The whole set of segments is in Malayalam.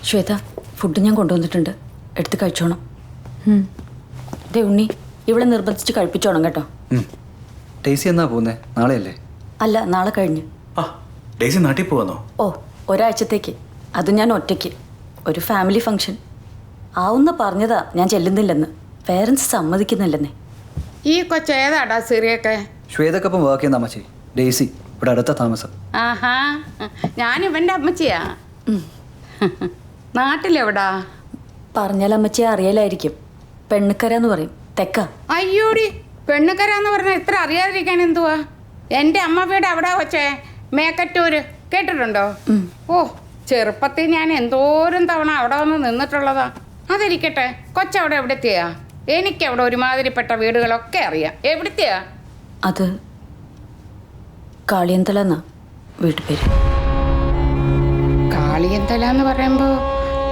ശ്വേത, ഫുഡ് ഞാൻ കൊണ്ടുവന്നിട്ടുണ്ട്, എടുത്ത് കഴിച്ചോണം. ദേ ഉണ്ണി, ഇവിടെ നിർബന്ധിച്ച് കഴിപ്പിച്ചോണം കേട്ടോ. ഡെയ്സി എന്നാ പോകുന്നേ? നാളെയല്ലേ? അല്ല, നാളെ കഴിഞ്ഞ്. ഡെയ്സി നാട്ടിൽ പോവാന്നോ? ഓ, ഒരാഴ്ചത്തേക്ക്. അത് ഞാൻ ഒറ്റയ്ക്ക്. ഒരു ഫാമിലി ഫംഗ്ഷൻ ആവുന്ന പറഞ്ഞതാ, ഞാൻ ചെല്ലുന്നില്ലെന്ന്. പേരൻസ് സമ്മതിക്കുന്നില്ലെന്നേ. ഈ കൊച്ചേതാടാ സിറിയൊക്കെ? ശ്വേതക്കൊപ്പം വർക്ക് ചെയ്യുന്ന അമ്മച്ചി. ഡെയ്സി ഇവിടെ അടുത്ത താമസം. ആഹാ, ഞാൻ ഇവൻ്റെ അമ്മച്ചിയാ. നാട്ടിലെവിടാ? പറഞ്ഞാൽ അമ്മച്ചിയെ അറിയലായിരിക്കും. പെണ്ണുക്കര എന്ന് പറയും, തെക്ക. അയ്യോടി, പെണ്ണുക്കര എന്ന് പറഞ്ഞാൽ ഇത്ര അറിയാതിരിക്കാൻ എന്തുവാ? എൻ്റെ അമ്മ വീട് അവിടെ വച്ചേ, മേക്കറ്റൂര്. കേട്ടിട്ടുണ്ടോ? ഓ, ചെറുപ്പത്തിൽ ഞാൻ എന്തോരം തവണ അവിടെ വന്ന് നിന്നിട്ടുള്ളതാ. അതിരിക്കട്ടെ, കൊച്ചവിടെ എവിടെത്തെയാ? എനിക്കവിടെ ഒരുമാതിരിപ്പെട്ട വീടുകളൊക്കെ അറിയാം. എവിടത്തെയാ? അത് കാളിയന്തല എന്നാ വീട്ടുപേര്. കാളിയന്തല എന്ന് പറയുമ്പോൾ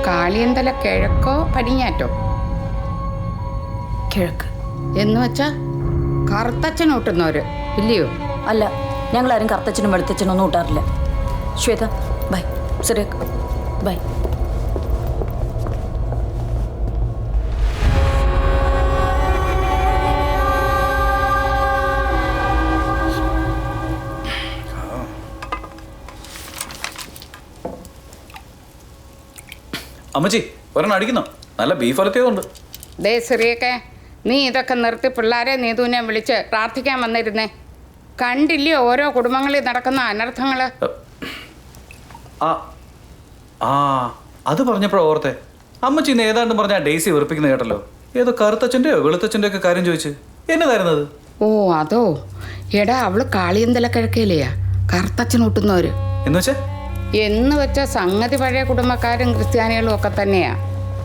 കാളിയന്തല കിഴക്കോ പടിഞ്ഞാറ്റോ? കിഴക്ക്. എന്ന് വെച്ചാ കറുത്തച്ഛൻ ഊട്ടുന്നവര് ഇല്ലയോ? അല്ല, ഞങ്ങളാരും കറുത്തച്ഛനും വെളുത്തച്ഛനും ഒന്നും ഊട്ടാറില്ല. ശ്വേത ബൈ. Cyriac by. അമ്മച്ചി ഒരെണ്ണം അടിക്കുന്നോ? നല്ല ബീഫ് അലത്തിയതുണ്ട്. ദേ സിറിയൊക്കെ, നീ ഇതൊക്കെ നിർത്തി പിള്ളേരെ നീതുവിനെ വിളിച്ച് പ്രാർത്ഥിക്കാൻ വന്നിരുന്നേ. കണ്ടില്ലയോ ഓരോ കുടുംബങ്ങളിൽ നടക്കുന്ന അനർത്ഥങ്ങൾ? അത് പറഞ്ഞപ്പോഴോ ഓർത്തെ. അമ്മച്ചി ഇന്ന് ഏതാണ്ട് പറഞ്ഞാൽ ഡെയ്സി വെറുപ്പിക്കുന്ന കേട്ടല്ലോ. ഏതോ കറുത്തച്ഛൻ്റെയോ വെളുത്തച്ഛൻ്റെ ഒക്കെ കാര്യം ചോദിച്ച് എന്നതായിരുന്നത്? ഓ അതോ, എടാ അവള് കാളിയന്തല കിഴക്കേലെയാ കറുത്തച്ഛൻ ഊട്ടുന്നവര്. എന്ന് വെച്ചാൽ സംഗതി പഴയ കുടുംബക്കാരും ക്രിസ്ത്യാനികളും ഒക്കെ തന്നെയാ.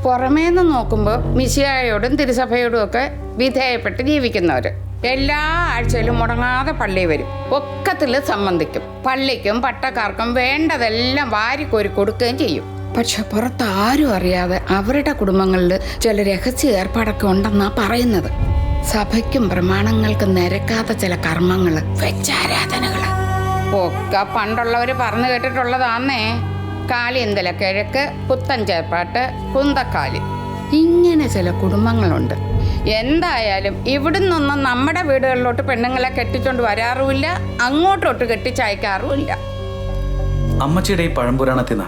പുറമേന്ന് നോക്കുമ്പോൾ മിശിഹായോടും തിരുസഭയോടും ഒക്കെ വിധേയപ്പെട്ട് ജീവിക്കുന്നവര്. എല്ലാ ആഴ്ചയിലും മുടങ്ങാതെ പള്ളി വരും, ഒക്കത്തിൽ സംബന്ധിക്കും. പള്ളിക്കും പട്ടക്കാർക്കും വേണ്ടതെല്ലാം വാരിക്കോരി കൊടുക്കുകയും ചെയ്യും. പക്ഷെ പുറത്ത് ആരും അറിയാതെ അവരുടെ കുടുംബങ്ങളിൽ ചില രഹസ്യ ഏർപ്പാടൊക്കെ ഉണ്ടെന്നാ പറയുന്നത്. സഭയ്ക്കും പ്രമാണങ്ങൾക്കും നിരക്കാത്ത ചില കർമ്മങ്ങള്, വെച്ചാരാധനകള് ഒക്കെ പണ്ടുള്ളവർ പറഞ്ഞു കേട്ടിട്ടുള്ളതാന്നേ. കാളിയന്തല കിഴക്ക്, പുത്തൻ ചേർപ്പാട്ട്, കുന്തക്കാലി, ഇങ്ങനെ ചില കുടുംബങ്ങളുണ്ട്. എന്തായാലും ഇവിടുന്നൊന്നും നമ്മുടെ വീടുകളിലോട്ട് പെണ്ണുങ്ങളെ കെട്ടിച്ചോണ്ട് വരാറുമില്ല, അങ്ങോട്ടോട്ട് കെട്ടിച്ചയക്കാറുമില്ല. അമ്മച്ചിയുടെ ഈ പഴംപുരാണത്തിൽ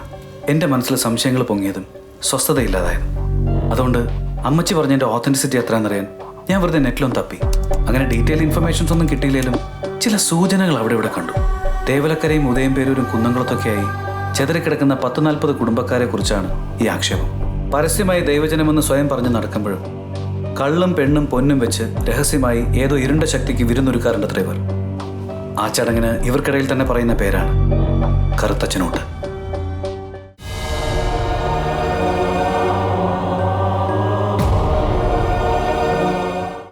എൻ്റെ മനസ്സിൽ സംശയങ്ങൾ പൊങ്ങിയതും സ്വസ്ഥതയില്ലാതായതും. അതുകൊണ്ട് അമ്മച്ചി പറഞ്ഞതിൻ്റെ ഓത്തൻറ്റിസിറ്റി എത്രയാണെന്നറിയാൻ ഞാൻ വെറുതെ നെറ്റിലൊന്നും തപ്പി. അങ്ങനെ ഡീറ്റെയിൽ ഇൻഫർമേഷൻസ് ഒന്നും കിട്ടിയില്ലെങ്കിലും ചില സൂചനകൾ അവിടെ ഇവിടെ കണ്ടു. തേവലക്കരയും ഉദയംപേരൂരും കുന്നംകുളത്തൊക്കെയായി ചെതറിക്കിടക്കുന്ന 10-40 കുടുംബക്കാരെ കുറിച്ചാണ് ഈ ആക്ഷേപം. പരസ്യമായി ദൈവജനമെന്ന് സ്വയം പറഞ്ഞ് നടക്കുമ്പോഴും കള്ളും പെണ്ണും പൊന്നും വെച്ച് രഹസ്യമായി ഏതോ ഇരുണ്ട ശക്തിക്ക് വിരുന്നൊരുക്കാറുണ്ട് ഇവർ. ആ ചടങ്ങിന് ഇവർക്കിടയിൽ തന്നെ പറയുന്ന പേരാണ് കറുത്തച്ഛനൂട്ട്.